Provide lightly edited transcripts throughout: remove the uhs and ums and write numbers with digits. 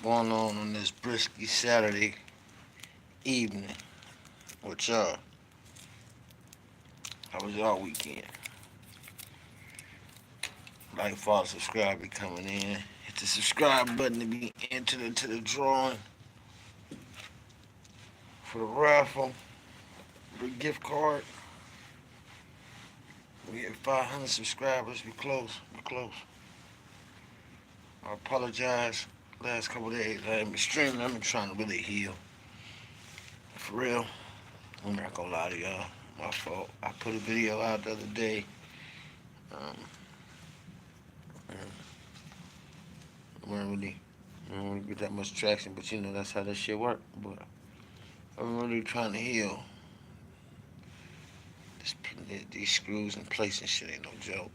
going on this brisky Saturday evening with y'all? How was y'all weekend? Like, follow, subscribe, be coming in. Hit the subscribe button to be entered into the drawing for the raffle. The gift card. We hit 500 subscribers. We close. We close. I apologize. Last couple days I ain't been streaming. I've been trying to really heal. For real. I'm not gonna lie to y'all. My fault. I put a video out the other day. Um, I don't really get that much traction, but you know that's how that shit work. But I'm really trying to heal. This, these screws in place and shit ain't no joke.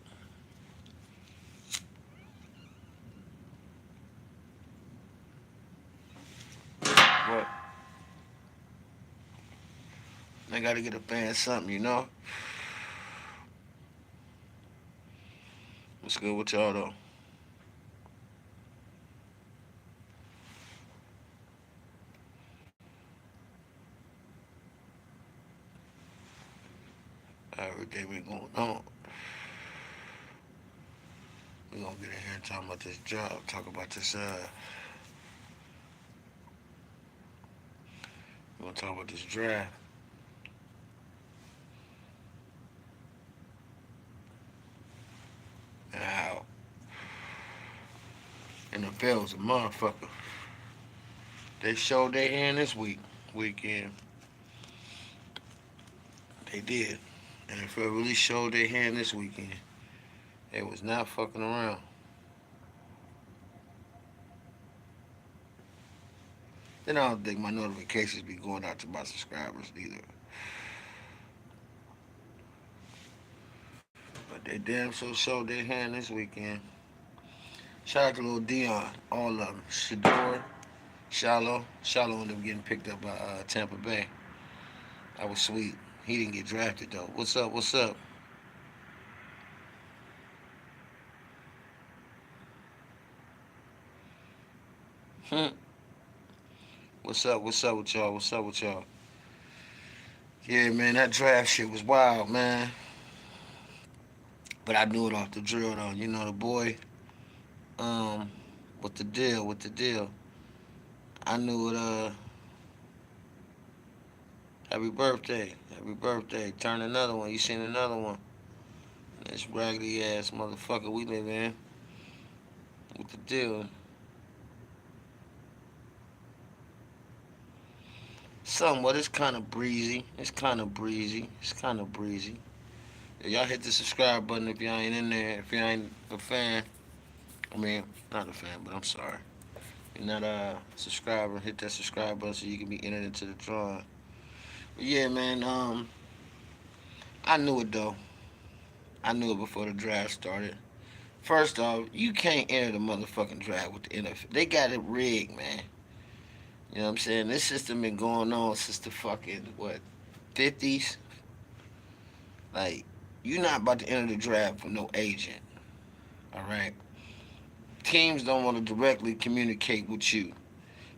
But I gotta get a fan something, you know. What's good with y'all though? Everything we going on. We gonna get in here and talk about this job. Talk about this. We gonna talk about this draft. And how NFL was a motherfucker. They showed their hand this weekend. They did. NFL really showed their hand this weekend. They was not fucking around. Then I don't think my notifications be going out to my subscribers either. But they damn so showed their hand this weekend. Shout out to little Dion, all of them. Shador, Shallow ended up getting picked up by Tampa Bay. That was sweet. He didn't get drafted though. What's up? What's up? Hmm. What's up? What's up with y'all? What's up with y'all? Yeah, man, that draft shit was wild, man. But I knew it off the drill though. You know the boy. Um, what the deal? What the deal? I knew it. Happy birthday. Happy birthday. Turn another one. You seen another one? This raggedy ass motherfucker we live in. What the deal? Somewhat. It's kind of breezy. It's kind of breezy. It's kind of breezy. Y'all hit the subscribe button if y'all ain't in there. If y'all ain't a fan. I mean, not a fan, but I'm sorry. If you're not a subscriber, hit that subscribe button so you can be entered into the drawing. But yeah, man, I knew it though. I knew it before the draft started. First off, you can't enter the motherfucking draft with the NFL. They got it rigged, man. You know what I'm saying? This system been going on since the fucking what 50s. Like, you're not about to enter the draft with no agent. All right. Teams don't want to directly communicate with you.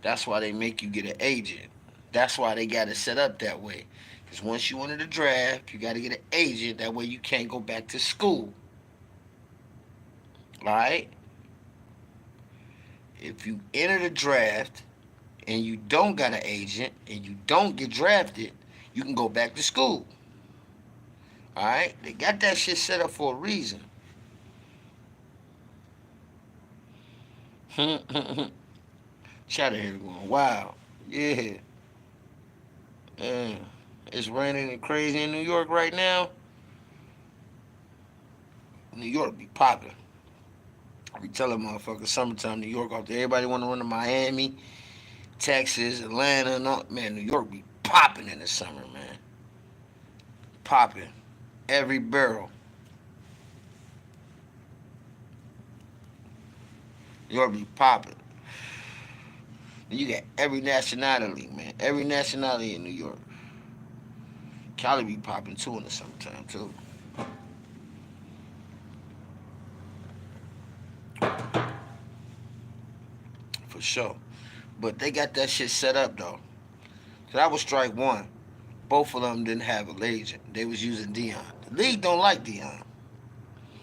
That's why they make you get an agent. That's why they got it set up that way. Because once you enter the draft, you got to get an agent. That way you can't go back to school. All right? If you enter the draft and you don't got an agent and you don't get drafted, you can go back to school. All right? They got that shit set up for a reason. Shout out here going, wow. Yeah. Yeah. It's raining and crazy in New York right now. New York be popping. I be telling motherfuckers summertime New York out there. Everybody want to run to Miami, Texas, Atlanta, and all. Man, New York be popping in the summer, man. Popping. Every barrel. New York be popping. And you got every nationality, man. Every nationality in New York. Cali be popping too in the summertime too. For sure. But they got that shit set up though. So that was strike one. Both of them didn't have an agent. They was using Dion. The league don't like Dion.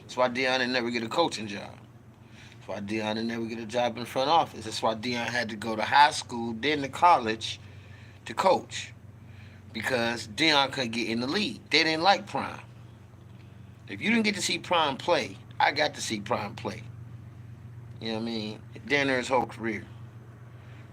That's why Dion didn't never get a coaching job. That's why Dion didn't never get a job in the front office. That's why Dion had to go to high school, then to college to coach. Because Dion couldn't get in the league. They didn't like Prime. If you didn't get to see Prime play, I got to see Prime play. You know what I mean? Damn near his whole career.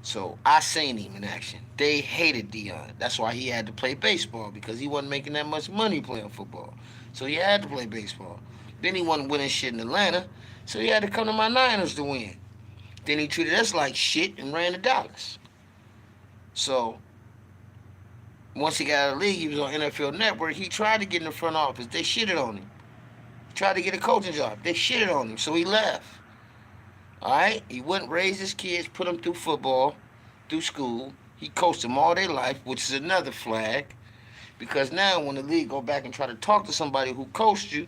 So I seen him in action. They hated Dion. That's why he had to play baseball because he wasn't making that much money playing football. So he had to play baseball. Then he wasn't winning shit in Atlanta, so he had to come to my Niners to win. Then he treated us like shit and ran to Dallas. So once he got out of the league, he was on NFL Network. He tried to get in the front office. They shitted on him. He tried to get a coaching job. They shitted on him, so he left. All right? He wouldn't raise his kids, put them through football, through school. He coached them all their life, which is another flag. Because now when the league go back and try to talk to somebody who coached you,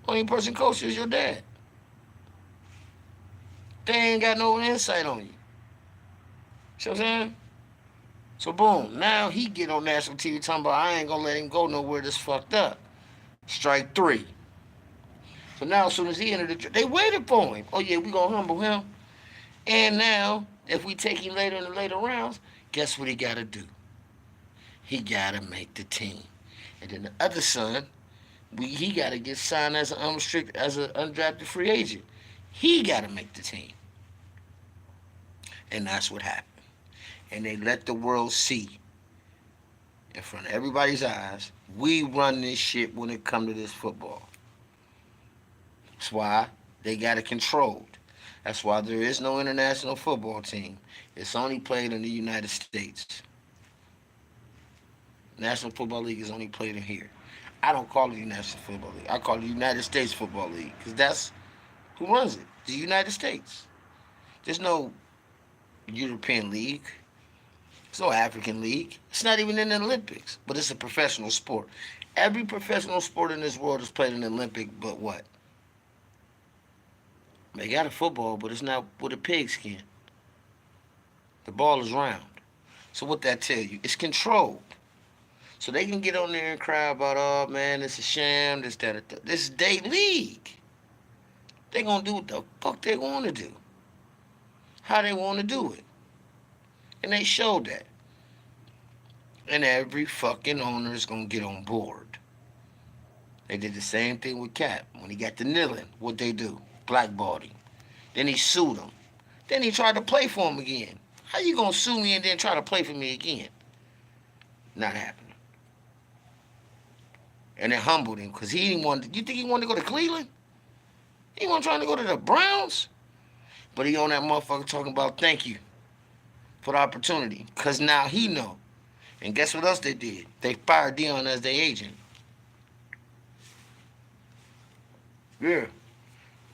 only person coached you is your dad. They ain't got no insight on you. See what I'm saying? So boom, now he get on national TV talking about I ain't gonna let him go nowhere that's fucked up. Strike three. So now as soon as he entered they waited for him. Oh yeah, we gonna humble him. And now, if we take him later in the later rounds, guess what he gotta do? He gotta make the team. And then the other son, he gotta get signed as an unrestricted, as an undrafted free agent. He gotta make the team. And that's what happened. And they let the world see in front of everybody's eyes, we run this shit when it comes to this football. That's why they got it controlled. That's why there is no international football team. It's only played in the United States. National Football League is only played in here. I don't call it the National Football League. I call it the United States Football League because that's who runs it. The United States. There's no European League. There's no African League. It's not even in the Olympics, but it's a professional sport. Every professional sport in this world is played in the Olympic, but what? They got a football, but it's not with a pigskin. The ball is round. So what that tell you? It's controlled. So they can get on there and cry about, oh man, it's a sham, this, that, that. This is their league. They gonna do what the fuck they want to do. How they want to do it. And they showed that. And every fucking owner is gonna get on board. They did the same thing with Cap. When he got to kneeling, what they do? Blackballed him. Then he sued him. Then he tried to play for him again. How you gonna sue me and then try to play for me again? Not happening. And it humbled him because he didn't want. You think he wanted to go to Cleveland? He wasn't trying to go to the Browns. But he on that motherfucker talking about thank you for the opportunity. Because now he know. And guess what else they did? They fired Dion as their agent. Yeah.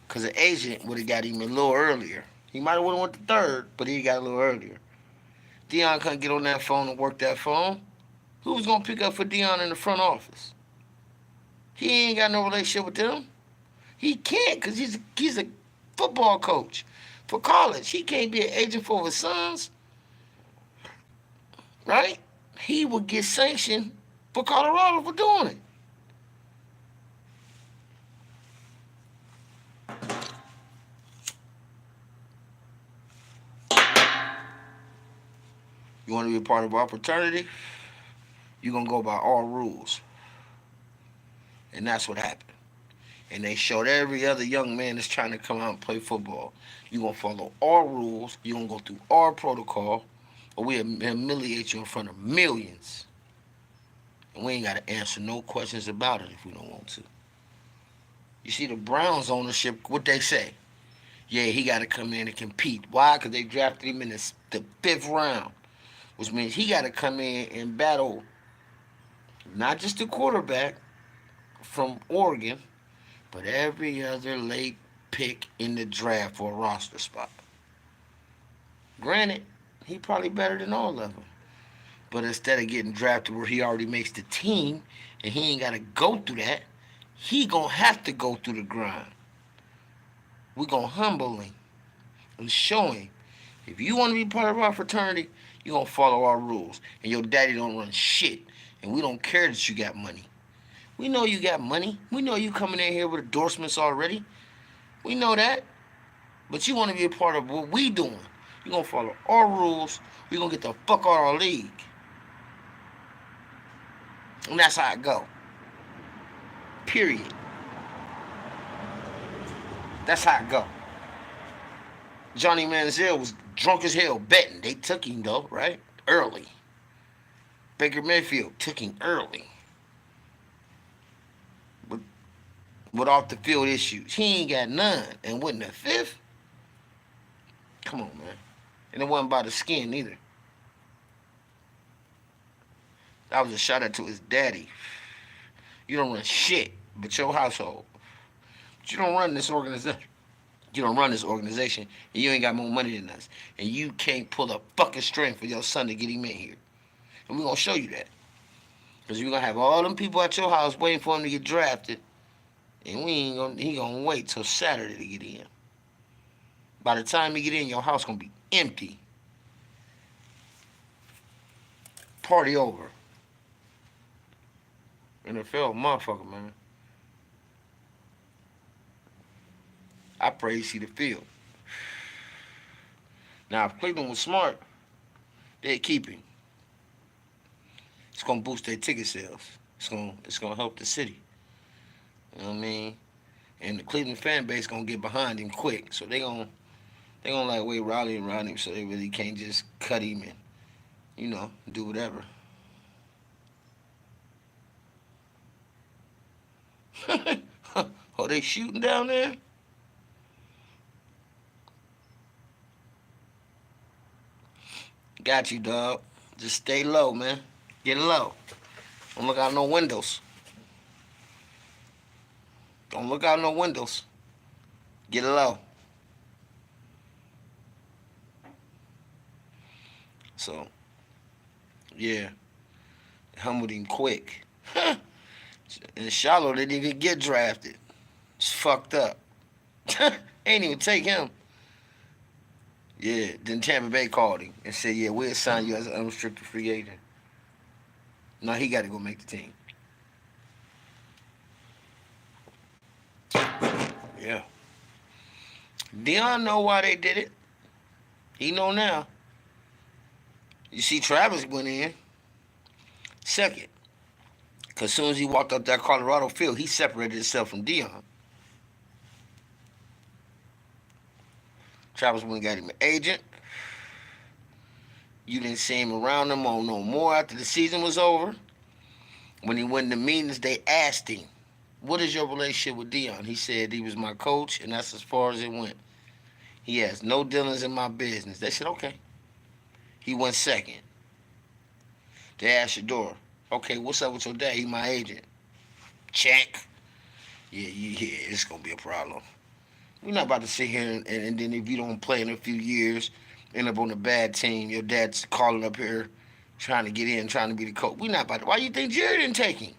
Because the agent would have got him a little earlier. He might have went to third, but he got a little earlier. Dion couldn't get on that phone and work that phone. Who was going to pick up for Dion in the front office? He ain't got no relationship with them. He can't because he's a football coach for college. He can't be an agent for his sons. Right? He would get sanctioned for Colorado for doing it. You want to be a part of our fraternity? You're going to go by our rules. And that's what happened. And they showed every other young man that's trying to come out and play football. You're going to follow our rules. You're going to go through our protocol. Or we humiliate you in front of millions. And we ain't got to answer no questions about it if we don't want to. You see the Browns ownership, what they say? Yeah, he got to come in and compete. Why? Because they drafted him in the 5th round. Which means he got to come in and battle not just the quarterback from Oregon, but every other late pick in the draft for a roster spot. Granted, he probably better than all of them. But instead of getting drafted where he already makes the team and he ain't got to go through that, he going to have to go through the grind. We're going to humble him and show him If you want to be part of our fraternity, you're going to follow our rules. And your daddy don't run shit. And we don't care that you got money. We know you got money. We know you coming in here with endorsements already. We know that. But you want to be a part of what we doing. You're going to follow our rules. We're going to get the fuck out of our league. And that's how it go. Period. That's how it go. Johnny Manziel was drunk as hell betting. They took him though, right? Early. Baker Mayfield took him early. With off the field issues. He ain't got none. And wasn't the fifth? Come on, man. And it wasn't by the skin either. That was a shout out to his daddy. You don't run shit but your household. But you don't run this organization. You don't run this organization, and you ain't got more money than us. And you can't pull a fucking string for your son to get him in here. And we're going to show you that. Because you're going to have all them people at your house waiting for him to get drafted. And he going to wait till Saturday to get in. By the time he get in, your house going to be empty. Party over. NFL motherfucker, man. I pray you see the field. Now, if Cleveland was smart, they'd keep him. It's gonna boost their ticket sales. It's gonna help the city. You know what I mean? And the Cleveland fan base gonna get behind him quick. So they gonna like wait rally around him so they really can't just cut him and, you know, do whatever. Oh, they shooting down there? Got you, dog. Just stay low, man. Get low. Don't look out no windows. Don't look out no windows. Get low. So, yeah. Humbled him quick. And Shallow didn't even get drafted. It's fucked up. Ain't even take him. Yeah, then Tampa Bay called him and said, yeah, we'll sign you as an unrestricted free agent. Now he got to go make the team. Yeah. Deion know why they did it. He know now. You see Travis went in second. Because as soon as he walked up that Colorado field, he separated himself from Deion. Travis went and got him an agent. You didn't see him around him on no more after the season was over. When he went to meetings, they asked him, what is your relationship with Deion? He said he was my coach, and that's as far as it went. He has no dealings in my business. They said, okay. He went second. They asked Shador, okay, what's up with your dad? He my agent. Check. Yeah, it's going to be a problem. We're not about to sit here and then if you don't play in a few years, end up on a bad team, your dad's calling up here trying to get in, trying to be the coach. We're not about to. Why you think Jerry didn't take him?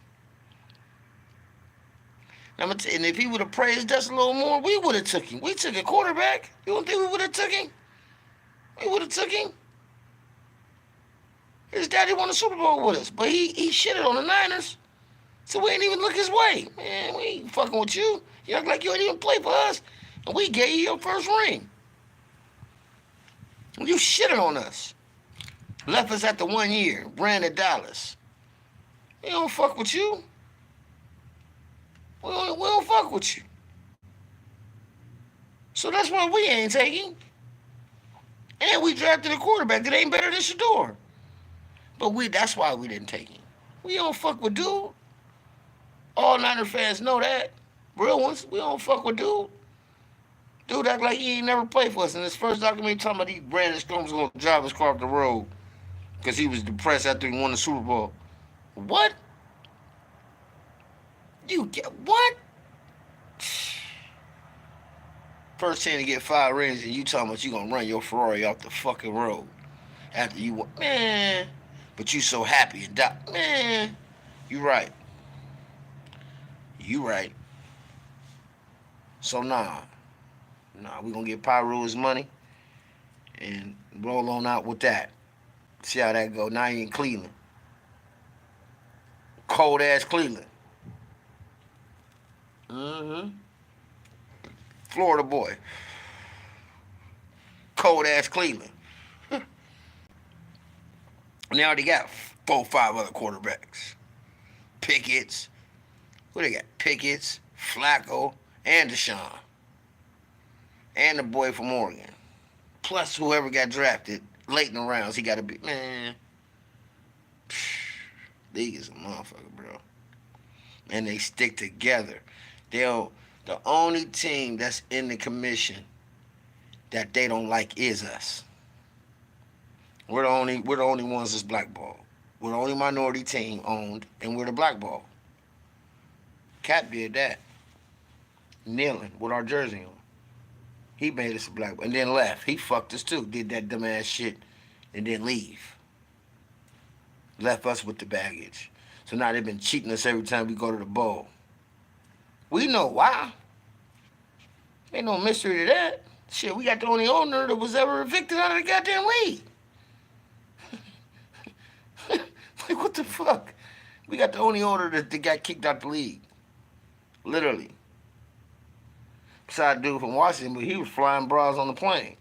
And if he would have praised us a little more, we would have took him. We took a quarterback. You don't think we would have took him? We would have took him. His daddy won the Super Bowl with us, but he shitted on the Niners. So we ain't even look his way. Man, we ain't fucking with you. You act like you ain't even play for us. And we gave you your first ring. You shitted on us. Left us after 1 year. Ran to Dallas. We don't fuck with you. We don't fuck with you. So that's why we ain't taking. And we drafted a quarterback that ain't better than Shador. But that's why we didn't take him. We don't fuck with dude. All Niner fans know that. Real ones, we don't fuck with dude. Dude act like he ain't never played for us. In his first documentary, talking about he Brandon Storm's gonna drive his car off the road because he was depressed after he won the Super Bowl. What? You get what? First team to get 5 rings, and you talking about you gonna run your Ferrari off the fucking road after you won, man. But you so happy and man. You right. You right. So nah, we gonna get Pyro his money, and roll on out with that. See how that go. Now you in Cleveland. Cold ass Cleveland. Mm-hmm. Florida boy. Cold ass Cleveland. And they already got 4, 5 other quarterbacks. Pickett's. Who they got? Pickett's, Flacco, and Deshaun. And the boy from Oregon. Plus whoever got drafted late in the rounds, he got to be. Man. League is a motherfucker, bro. And they stick together. They'll. The only team that's in the commission that they don't like is us. We're the only ones that's blackballed. We're the only minority team owned, and we're the blackball. Cap did that, kneeling with our jersey on. He made us a blackball and then left. He fucked us too. Did that dumbass shit, and then leave. Left us with the baggage. So now they've been cheating us every time we go to the bowl. We know why. Ain't no mystery to that. Shit, we got the only owner that was ever evicted out of the goddamn league. Like, what the fuck? We got the only owner that got kicked out the league. Literally. Besides dude from Washington, but he was flying bras on the plane.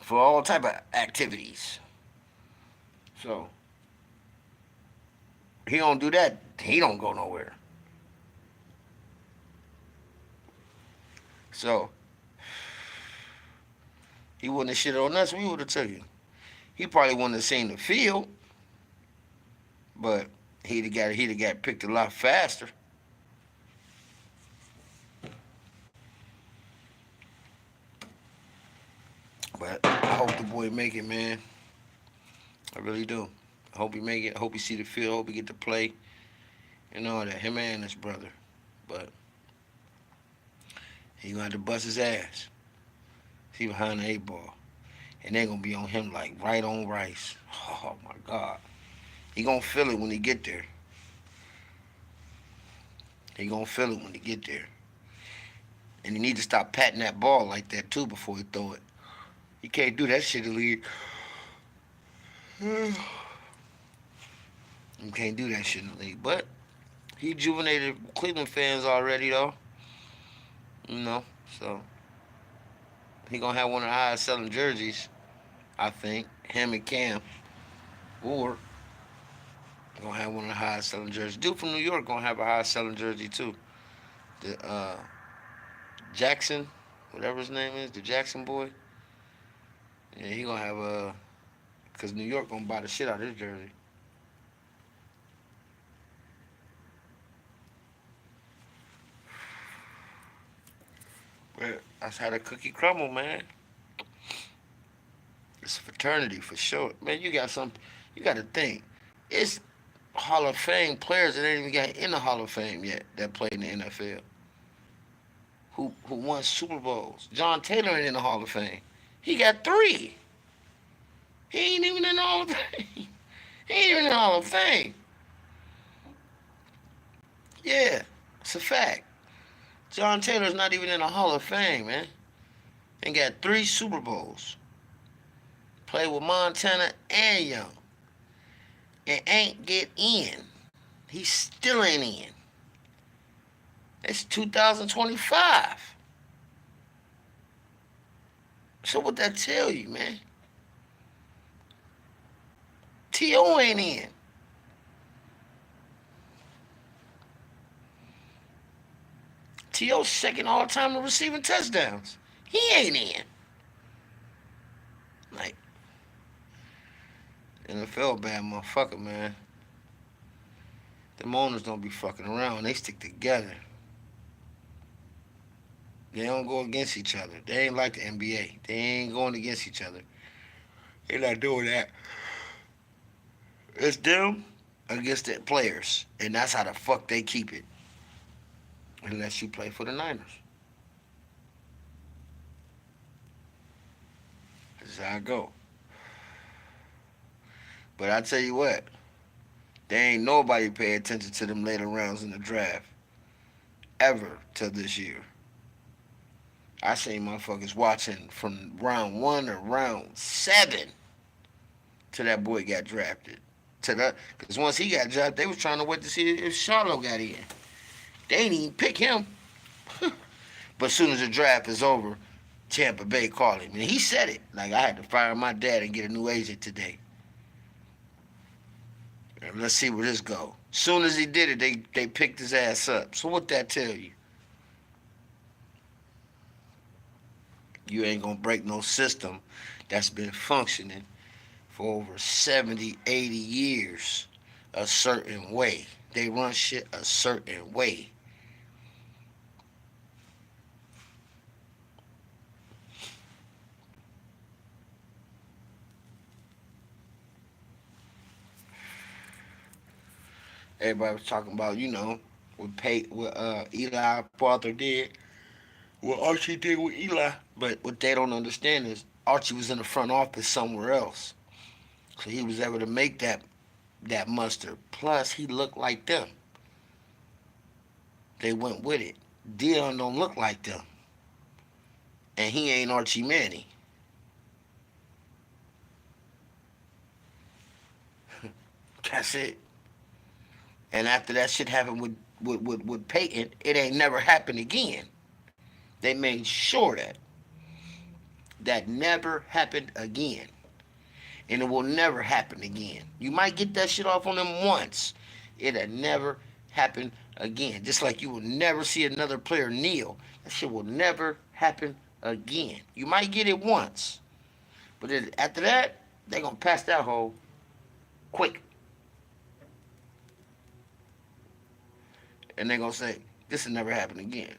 For all type of activities. So, he don't do that, he don't go nowhere. So, he wouldn't have shit on us, we would have took him. He probably wouldn't have seen the field, but he'd have got picked a lot faster. But I hope the boy make it, man. I really do. I hope he make it. I hope he see the field. I hope he get to play and all that. Him and his brother. But he gonna have to bust his ass. See behind the 8 ball. And they gonna be on him like right on rice. Oh my God. He gonna feel it when he get there. He gonna feel it when he get there. And he need to stop patting that ball like that too before he throw it. He can't do that shit in the league. You can't do that shit in the league. But he rejuvenated Cleveland fans already though. You know, so he gonna have one of the highest selling jerseys, I think. Him and Cam. Or gonna have one of the highest selling jerseys. Dude from New York gonna have a high selling jersey too. The Jackson, whatever his name is, the Jackson boy. Yeah, he gonna have cause New York gonna buy the shit out of his jersey. But that's how the cookie crumble, man. It's a fraternity for sure. Man, you got to think. It's Hall of Fame players that ain't even got in the Hall of Fame yet that play in the NFL. Who won Super Bowls. John Taylor ain't in the Hall of Fame. He got 3. He ain't even in the Hall of Fame. He ain't even in the Hall of Fame. Yeah, it's a fact. John Taylor's not even in the Hall of Fame, man. And got 3 Super Bowls. Played with Montana and Young. And ain't get in. He still ain't in. It's 2025. So what that tell you, man? T.O. ain't in. T.O.'s second all time in receiving touchdowns. He ain't in. Like, NFL bad motherfucker, man. Them owners don't be fucking around. They stick together. They don't go against each other. They ain't like the NBA. They ain't going against each other. They not doing that. It's them against the players. And that's how the fuck they keep it. Unless you play for the Niners. That's how I go. But I tell you what, there ain't nobody pay attention to them later rounds in the draft. Ever till this year. I seen motherfuckers watching from round 1 to round 7 till that boy got drafted. Because once he got drafted, they was trying to wait to see if Charlo got in. They ain't even pick him. But as soon as the draft is over, Tampa Bay called him. And he said it. Like, I had to fire my dad and get a new agent today. And let's see where this go. As soon as he did it, they picked his ass up. So what that tell you? You ain't gonna break no system that's been functioning for over 70, 80 years a certain way. They run shit a certain way. Everybody was talking about, what Eli father did, what Archie did with Eli. But what they don't understand is Archie was in the front office somewhere else. So he was able to make that mustard. Plus, he looked like them. They went with it. Dion don't look like them. And he ain't Archie Manning. That's it. And after that shit happened with Peyton, it ain't never happened again. They made sure that never happened again. And it will never happen again. You might get that shit off on them once. It'll never happen again. Just like you will never see another player kneel. That shit will never happen again. You might get it once. But after that, they're going to pass that hole quick. And they're going to say, this will never happen again.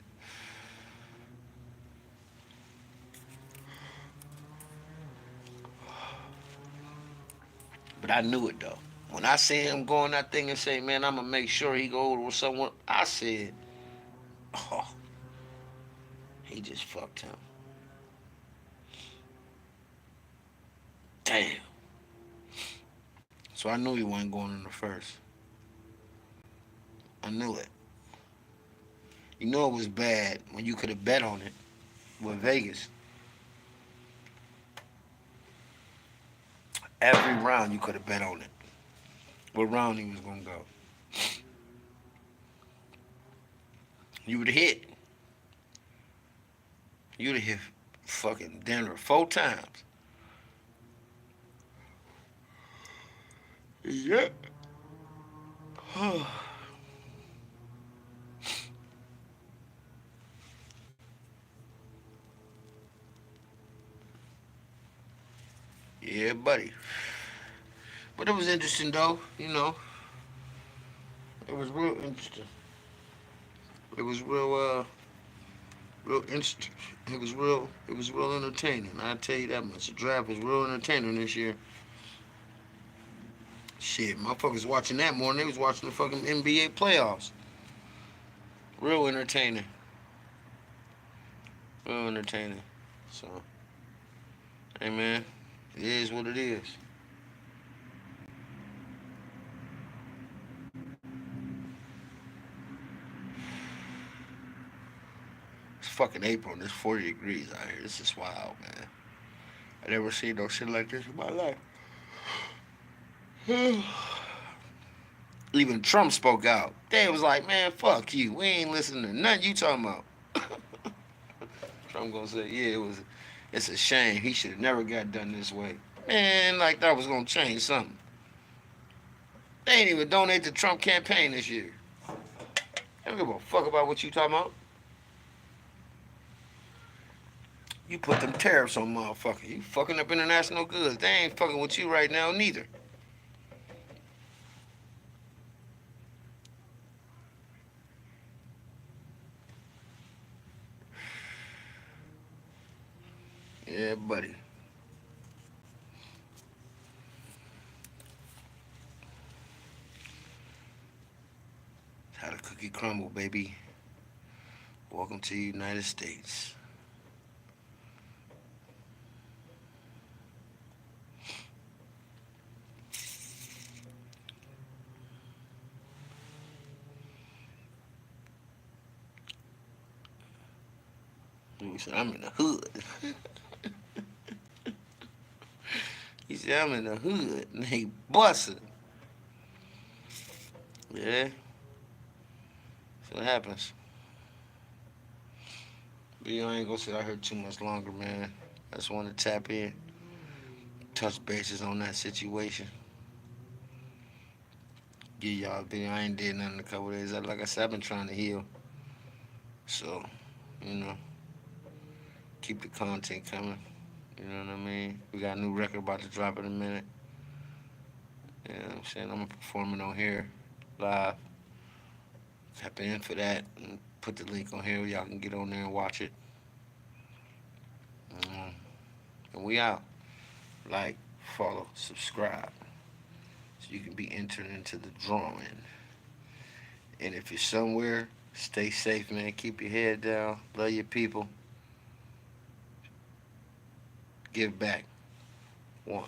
But I knew it, though. When I see him going that thing and say, man, I'm going to make sure he go with someone, I said, oh, he just fucked him. Damn. So I knew he wasn't going in the first. I knew it. You know it was bad when you could have bet on it with Vegas. Every round you could have bet on it. What round he was going to go. You would have hit. You would have hit fucking Denver 4 times. Yeah. Yeah, buddy. But it was interesting, though. It was real interesting. It was real interesting. It was real entertaining. I tell you that much. The draft was real entertaining this year. Shit, motherfuckers watching that more than they was watching the fucking NBA playoffs. Real entertaining. Real entertaining. So, hey man, it is what it is. It's fucking April and it's 40 degrees out here. This is wild, man. I never seen no shit like this in my life. Even Trump spoke out. They was like, man, fuck you. We ain't listening to nothing you talking about. Trump gonna say, yeah, it's a shame. He should have never got done this way. Man, like that was gonna change something. They ain't even donate to Trump campaign this year. They don't give a fuck about what you talking about. You put them tariffs on motherfuckers. You fucking up international goods. They ain't fucking with you right now neither. Yeah, buddy. How the cookie crumble, baby. Welcome to the United States. He said, I'm in the hood. He said, I'm in the hood. And they busting. Yeah. So what happens. But you know, I ain't gonna sit out here too much longer, man. I just want to tap in, touch bases on that situation. Give y'all a video. I ain't did nothing in a couple days. Like I said, I've been trying to heal. So, you know, keep the content coming. You know what I mean? We got a new record about to drop in a minute. You know what I'm saying? I'm performing on here live. Tap in for that and put the link on here. Y'all can get on there and watch it. And we out. Like, follow, subscribe. So you can be entered into the drawing. And if you're somewhere, stay safe, man. Keep your head down. Love your people. Give back. One.